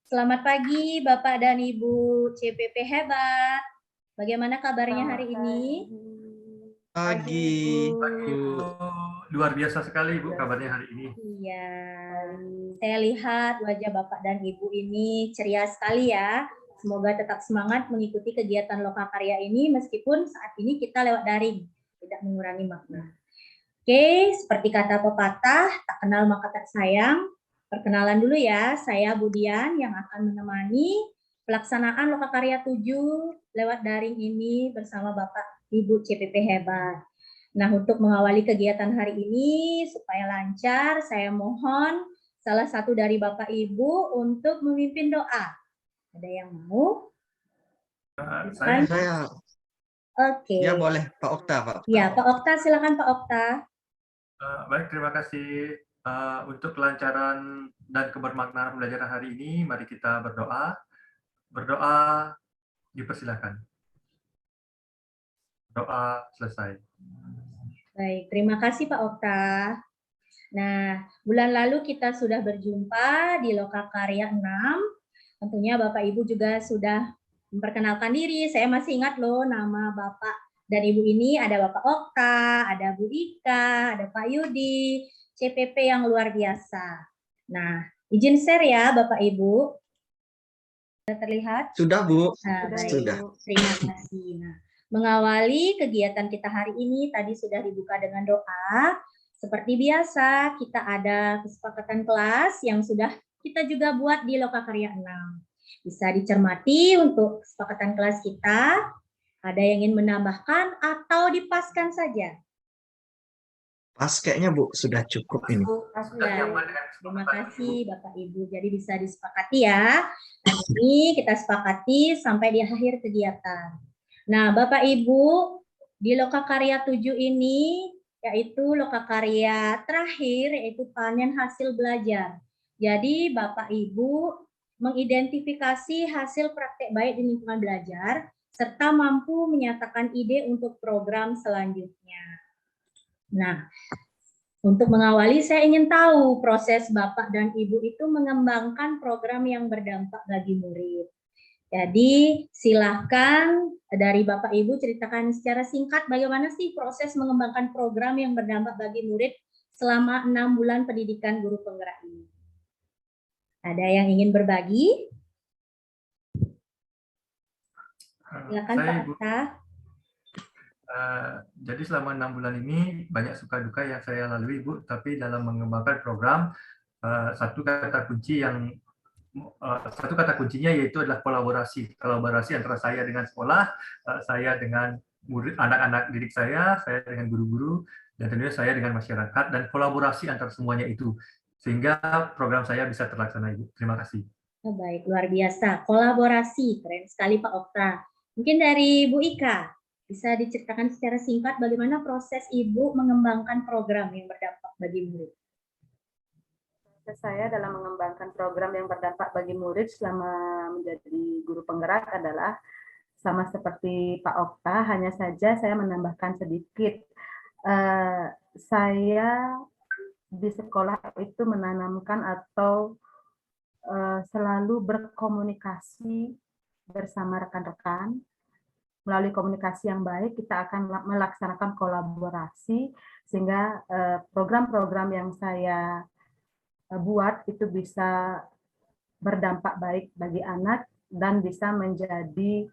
Selamat pagi Bapak dan Ibu CPP hebat. Bagaimana kabarnya hari ini? Pagi, Bu. Luar biasa sekali Bu kabarnya hari ini. Iya, saya lihat wajah Bapak dan Ibu ini ceria sekali ya. Semoga tetap semangat mengikuti kegiatan Lokakarya ini meskipun saat ini kita lewat daring, tidak mengurangi makna. Oke, seperti kata pepatah, tak kenal maka tak sayang. Perkenalan dulu ya, saya Budian yang akan menemani pelaksanaan Lokakarya 7 lewat daring ini bersama Bapak Ibu CPP hebat. Nah, untuk mengawali kegiatan hari ini supaya lancar, saya mohon salah satu dari Bapak Ibu untuk memimpin doa. Ada yang mau? Saya. Oke. Ya boleh, Pak Okta. Ya, Pak Okta, silakan Pak Okta. Baik, terima kasih. Untuk kelancaran dan kebermaknaan pembelajaran hari ini, mari kita berdoa. Berdoa dipersilakan. Doa selesai. Baik, terima kasih Pak Okta. Nah, bulan lalu kita sudah berjumpa di Lokakarya 6. Tentunya Bapak Ibu juga sudah memperkenalkan diri. Saya masih ingat loh nama Bapak dan Ibu ini, ada Bapak Okta, ada Bu Ika, ada Pak Yudi, CPP yang luar biasa. Nah, izin share ya Bapak Ibu. Sudah terlihat? Sudah Bu. Nah, baik. Sudah. Terima kasih. Nah, mengawali kegiatan kita hari ini tadi sudah dibuka dengan doa. Seperti biasa, kita ada kesepakatan kelas yang sudah kita juga buat di Lokakarya 6. Bisa dicermati untuk kesepakatan kelas kita. Ada yang ingin menambahkan atau dipaskan saja? Pas kayaknya Bu, sudah cukup ini. Terima kasih Bapak Ibu. Jadi bisa disepakati ya. Nah, ini kita sepakati sampai di akhir kegiatan. Nah, Bapak Ibu, di Lokakarya 7 ini yaitu lokakarya terakhir, yaitu panen hasil belajar. Jadi Bapak Ibu mengidentifikasi hasil praktek baik di lingkungan belajar serta mampu menyatakan ide untuk program selanjutnya. Nah, untuk mengawali saya ingin tahu proses Bapak dan Ibu itu mengembangkan program yang berdampak bagi murid. Jadi silahkan dari Bapak Ibu ceritakan secara singkat bagaimana sih proses mengembangkan program yang berdampak bagi murid selama 6 bulan pendidikan guru penggerak ini. Ada yang ingin berbagi? Silakan Pak Okta. Jadi selama 6 bulan ini banyak suka duka yang saya lalui Bu, tapi dalam mengembangkan program satu kata kuncinya yaitu adalah kolaborasi antara saya dengan sekolah, saya dengan murid, anak-anak didik saya dengan guru-guru, dan tentunya saya dengan masyarakat, dan kolaborasi antara semuanya itu sehingga program saya bisa terlaksana. Ibu. Terima kasih. Oh, baik, luar biasa. Kolaborasi, keren sekali Pak Okta. Mungkin dari Bu Ika, bisa diceritakan secara singkat bagaimana proses Ibu mengembangkan program yang berdampak bagi murid? Saya dalam mengembangkan program yang berdampak bagi murid selama menjadi guru penggerak adalah sama seperti Pak Okta, hanya saja saya menambahkan sedikit. Saya di sekolah itu menanamkan atau selalu berkomunikasi bersama rekan-rekan. Melalui komunikasi yang baik, kita akan melaksanakan kolaborasi sehingga program-program yang saya buat itu bisa berdampak baik bagi anak dan bisa menjadi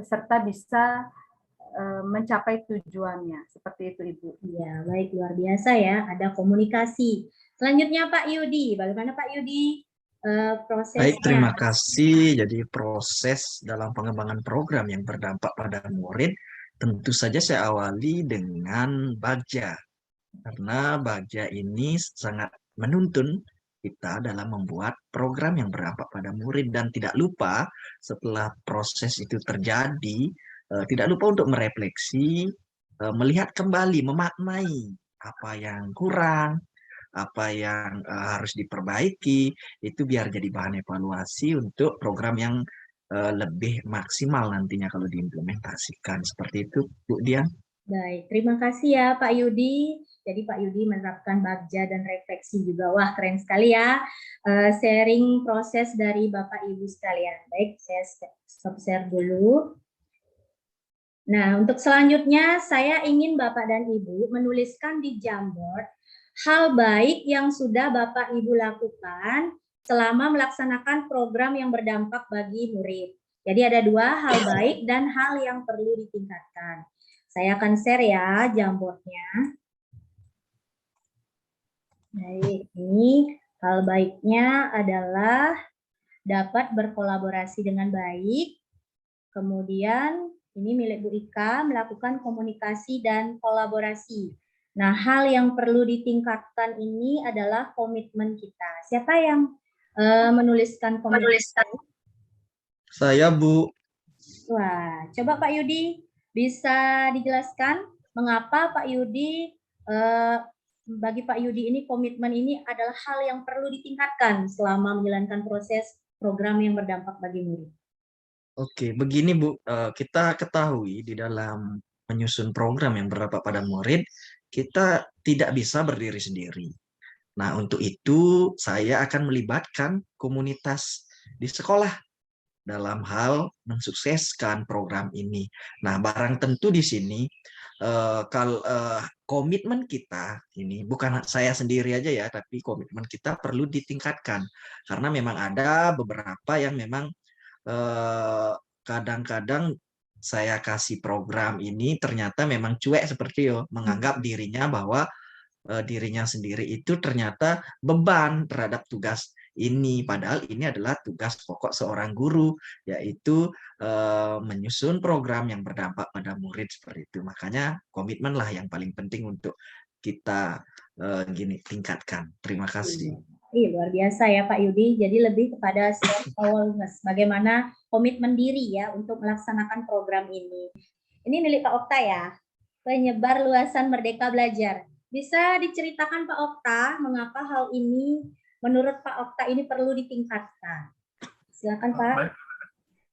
serta bisa mencapai tujuannya. Seperti itu Ibu. Ya, baik, luar biasa ya, ada komunikasi. Selanjutnya Pak Yudi, bagaimana Pak Yudi prosesnya? Baik, terima kasih. Jadi proses dalam pengembangan program yang berdampak pada murid, tentu saja saya awali dengan Bagja. Karena Bagja ini sangat menuntun kita dalam membuat program yang berdampak pada murid, dan tidak lupa setelah proses itu terjadi, tidak lupa untuk merefleksi, melihat kembali, memaknai apa yang kurang, apa yang harus diperbaiki, itu biar jadi bahan evaluasi untuk program yang lebih maksimal nantinya kalau diimplementasikan. Seperti itu, Bu Dian. Baik, terima kasih ya Pak Yudi. Jadi Pak Yudi menerapkan bagja dan refleksi juga. Wah, keren sekali ya. Sharing proses dari Bapak Ibu sekalian. Baik, saya stop share dulu. Nah, untuk selanjutnya saya ingin Bapak dan Ibu menuliskan di Jamboard hal baik yang sudah Bapak Ibu lakukan selama melaksanakan program yang berdampak bagi murid. Jadi ada dua, hal baik dan hal yang perlu ditingkatkan. Saya akan share ya Jamboardnya. Baik, ini hal baiknya adalah dapat berkolaborasi dengan baik. Kemudian ini milik Bu Ika, melakukan komunikasi dan kolaborasi. Nah, hal yang perlu ditingkatkan ini adalah komitmen kita. Siapa yang menuliskan komitmen? Saya, Bu. Wah, coba Pak Yudi bisa dijelaskan mengapa Pak Yudi, bagi Pak Yudi ini komitmen ini adalah hal yang perlu ditingkatkan selama menjalankan proses program yang berdampak bagi murid. Oke, begini Bu, kita ketahui di dalam menyusun program yang berdampak pada murid, kita tidak bisa berdiri sendiri. Nah, untuk itu saya akan melibatkan komunitas di sekolah dalam hal mensukseskan program ini. Nah, barang tentu di sini kalau komitmen kita ini bukan saya sendiri aja ya, tapi komitmen kita perlu ditingkatkan karena memang ada beberapa yang memang kadang-kadang saya kasih program ini ternyata memang cuek seperti itu, menganggap dirinya bahwa dirinya sendiri itu ternyata beban terhadap tugas ini, padahal ini adalah tugas pokok seorang guru, yaitu menyusun program yang berdampak pada murid seperti itu. Makanya komitmen lah yang paling penting untuk kita tingkatkan. Terima kasih. Luar biasa ya Pak Yudi. Jadi lebih kepada self-awareness, bagaimana komitmen diri ya untuk melaksanakan program ini. Ini milik Pak Okta ya, penyebar luasan Merdeka Belajar. Bisa diceritakan Pak Okta mengapa hal ini menurut Pak Okta ini perlu ditingkatkan? Silakan Pak.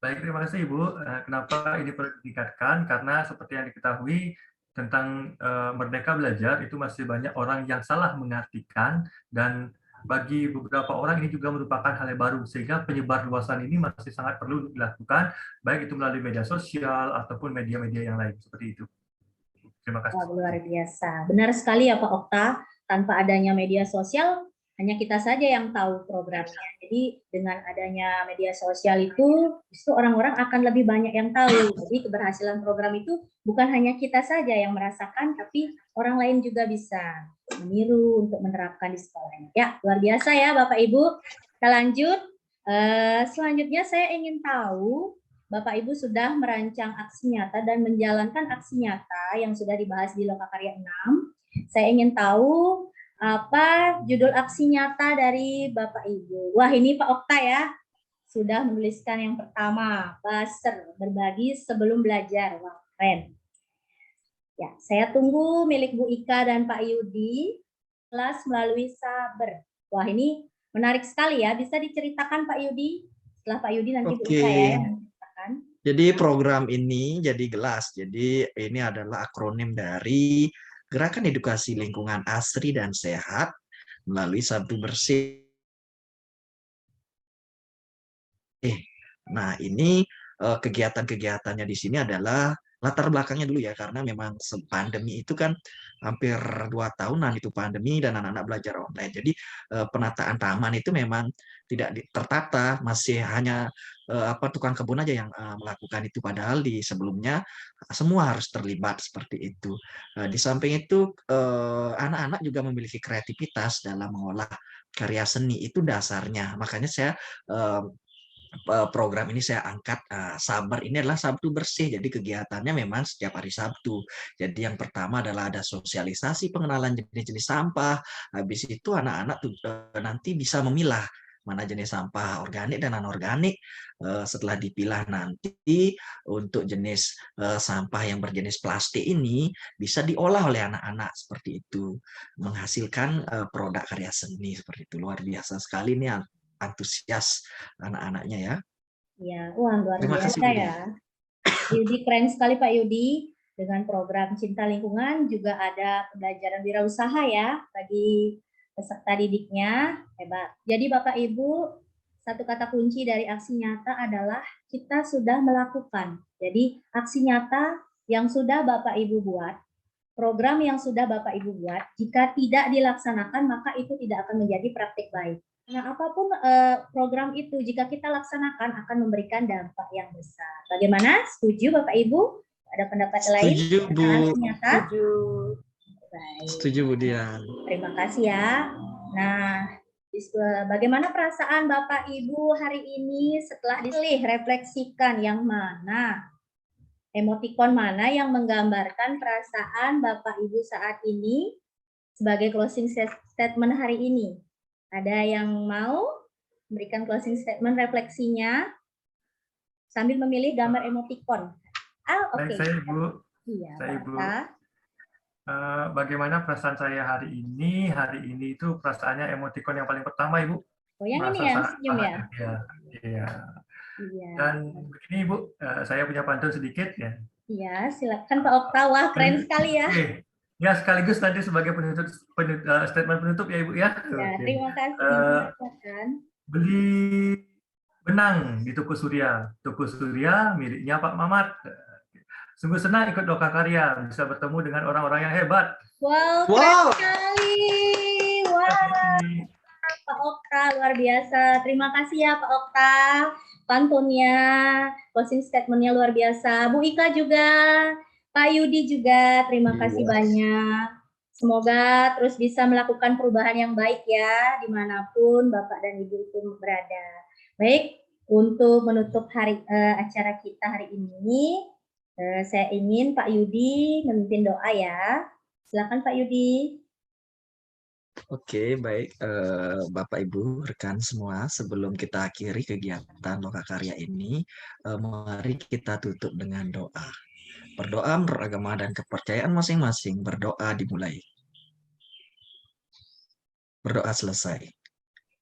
Baik, terima kasih Ibu. Kenapa ini perlu ditingkatkan? Karena seperti yang diketahui tentang Merdeka Belajar itu masih banyak orang yang salah mengartikan, dan bagi beberapa orang ini juga merupakan hal yang baru, sehingga penyebar luasan ini masih sangat perlu dilakukan, baik itu melalui media sosial ataupun media-media yang lain seperti itu. Terima kasih. Luar biasa. Benar sekali ya Pak Okta, tanpa adanya media sosial hanya kita saja yang tahu programnya. Jadi dengan adanya media sosial itu justru orang-orang akan lebih banyak yang tahu. Jadi keberhasilan program itu bukan hanya kita saja yang merasakan, tapi orang lain juga bisa meniru untuk menerapkan di sekolahnya. Ya, luar biasa ya Bapak Ibu. Kita lanjut. Selanjutnya saya ingin tahu Bapak Ibu sudah merancang aksi nyata dan menjalankan aksi nyata yang sudah dibahas di Lokakarya 6. Saya ingin tahu apa judul aksi nyata dari Bapak Ibu. Wah, ini Pak Okta ya, sudah menuliskan yang pertama, buzzer, berbagi sebelum belajar. Wah, keren. Ya, saya tunggu milik Bu Ika dan Pak Yudi, kelas melalui Saber. Wah, ini menarik sekali ya, bisa diceritakan Pak Yudi? Setelah Pak Yudi nanti Bu Ika ya yang menceritakan. Jadi program ini jadi GELAS. Jadi ini adalah akronim dari Gerakan Edukasi Lingkungan Asri dan Sehat melalui Sabtu Bersih. Nah, ini kegiatan-kegiatannya di sini adalah latar belakangnya dulu ya, karena memang pandemi itu kan hampir 2 tahunan itu pandemi dan anak-anak belajar online. Jadi penataan taman itu memang tidak tertata, masih hanya tukang kebun aja yang melakukan itu, padahal di sebelumnya semua harus terlibat seperti itu. Di samping itu anak-anak juga memiliki kreativitas dalam mengolah karya seni, itu dasarnya. Makanya saya program ini saya angkat Sabar ini adalah Sabtu Bersih. Jadi kegiatannya memang setiap hari Sabtu. Jadi yang pertama adalah ada sosialisasi pengenalan jenis-jenis sampah. Habis itu anak-anak nanti bisa memilah mana jenis sampah organik dan anorganik. Setelah dipilah nanti untuk jenis sampah yang berjenis plastik ini bisa diolah oleh anak-anak seperti itu, menghasilkan produk karya seni seperti itu. Luar biasa sekali nih antusias anak-anaknya ya. Ya, wah luar Terima biasa kasih, ya. Yudi keren sekali Pak Yudi dengan program Cinta Lingkungan juga ada pembelajaran wirausaha ya bagi peserta didiknya. Hebat. Jadi Bapak Ibu, satu kata kunci dari aksi nyata adalah kita sudah melakukan. Jadi aksi nyata yang sudah Bapak Ibu buat, program yang sudah Bapak Ibu buat, jika tidak dilaksanakan maka itu tidak akan menjadi praktik baik. Nah, apapun program itu jika kita laksanakan akan memberikan dampak yang besar. Bagaimana? Setuju Bapak Ibu? Ada pendapat lain? Setuju, Bu. Aksi nyata? Setuju. Baik. Setuju, Bu Dian. Terima kasih ya. Nah, bagaimana perasaan Bapak Ibu hari ini setelah refleksikan yang mana? Emotikon mana yang menggambarkan perasaan Bapak Ibu saat ini sebagai closing statement hari ini? Ada yang mau memberikan closing statement refleksinya sambil memilih gambar emotikon? Oke. Baik, saya Ibu. Iya, Saya Ibu. Pak. Bagaimana perasaan saya hari ini? Hari ini itu perasaannya emotikon yang paling pertama, Ibu. Oh, yang Merasa ini yang sangat senyum ya? bahagia. Iya. Iya. Dan begini, Ibu, saya punya pantun sedikit ya. Iya, silakan Pak Okta. Wah, keren sekali ya. Oke. Ya, sekaligus nanti sebagai statement penutup ya, Ibu ya. Ya, Oke. terima kasih. Silakan. Beli benang di Toko Surya. Toko Surya miliknya Pak Mamat. Sungguh senang ikut Lokakarya, bisa bertemu dengan orang-orang yang hebat. Wow, keren sekali. Wah, Pak Okta, luar biasa. Terima kasih ya Pak Okta. Pantunnya, closing statement-nya luar biasa. Bu Ika juga, Pak Yudi juga, terima kasih banyak. Semoga terus bisa melakukan perubahan yang baik ya, dimanapun Bapak dan Ibu itu berada. Baik, untuk menutup acara kita hari ini, saya ingin Pak Yudi memimpin doa ya. Silakan Pak Yudi. Oke, baik Bapak Ibu, rekan semua, sebelum kita akhiri kegiatan Lokakarya ini, mari kita tutup dengan doa. Berdoa menurut agama dan kepercayaan masing-masing, berdoa dimulai. Berdoa selesai.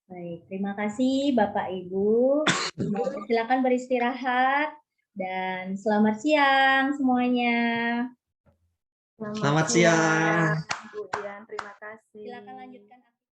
Baik, terima kasih Bapak Ibu. Silakan beristirahat dan selamat siang semuanya. Selamat siang. Bu Dian, terima kasih. Silakan lanjutkan.